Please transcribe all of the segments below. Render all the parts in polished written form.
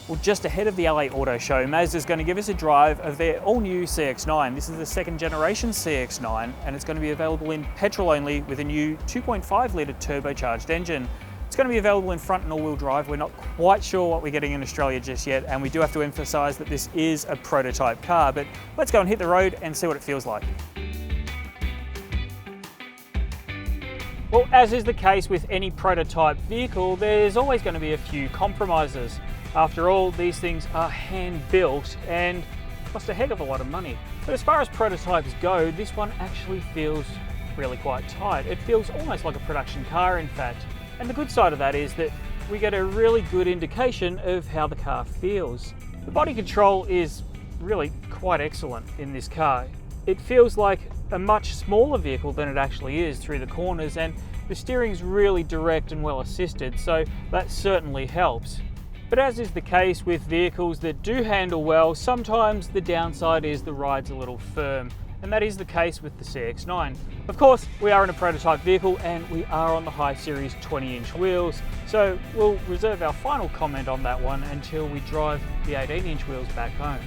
Well, just ahead of the LA Auto Show, Mazda is going to give us a drive of their all-new CX-9. This is the second generation CX-9, and it's going to be available in petrol only with a new 2.5 litre turbocharged engine. It's going to be available in front and all-wheel drive. We're not quite sure what we're getting in Australia just yet, and we do have to emphasise that this is a prototype car, but let's go and hit the road and see what it feels like. Well, as is the case with any prototype vehicle, there's always going to be a few compromises. After all, these things are hand-built and cost a heck of a lot of money. But as far as prototypes go, this one actually feels really quite tight. It feels almost like a production car, in fact. And the good side of that is that we get a really good indication of how the car feels. The body control is really quite excellent in this car. It feels like a much smaller vehicle than it actually is through the corners, and the steering's really direct and well assisted, so that certainly helps. But as is the case with vehicles that do handle well, sometimes the downside is the ride's a little firm, and that is the case with the CX-9. Of course, we are in a prototype vehicle and we are on the high series 20-inch wheels, so we'll reserve our final comment on that one until we drive the 18-inch wheels back home.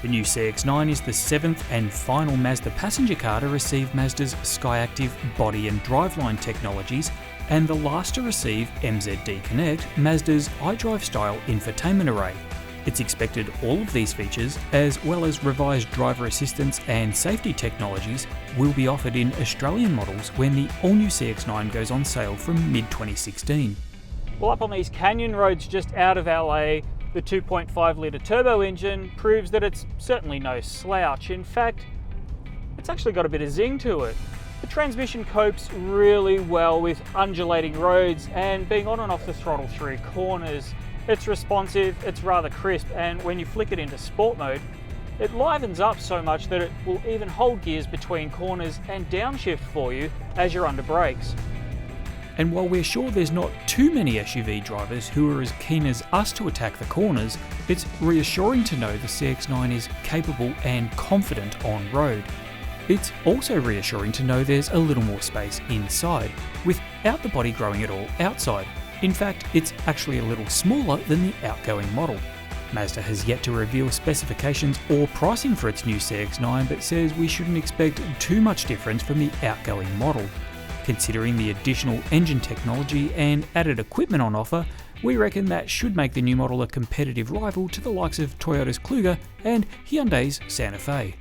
The new CX-9 is the 7th and final Mazda passenger car to receive Mazda's SKYACTIV body and driveline technologies, and the last to receive MZD Connect, Mazda's iDrive style infotainment array. It's expected all of these features, as well as revised driver assistance and safety technologies, will be offered in Australian models when the all-new CX-9 goes on sale from mid-2016. Well, up on these canyon roads just out of LA, the 2.5 litre turbo engine proves that it's certainly no slouch. In fact, it's actually got a bit of zing to it. The transmission copes really well with undulating roads and being on and off the throttle through corners. It's responsive, it's rather crisp, and when you flick it into sport mode, it livens up so much that it will even hold gears between corners and downshift for you as you're under brakes. And while we're sure there's not too many SUV drivers who are as keen as us to attack the corners, it's reassuring to know the CX-9 is capable and confident on road. It's also reassuring to know there's a little more space inside, without the body growing at all outside. In fact, it's actually a little smaller than the outgoing model. Mazda has yet to reveal specifications or pricing for its new CX-9, but says we shouldn't expect too much difference from the outgoing model. Considering the additional engine technology and added equipment on offer, we reckon that should make the new model a competitive rival to the likes of Toyota's Kluger and Hyundai's Santa Fe.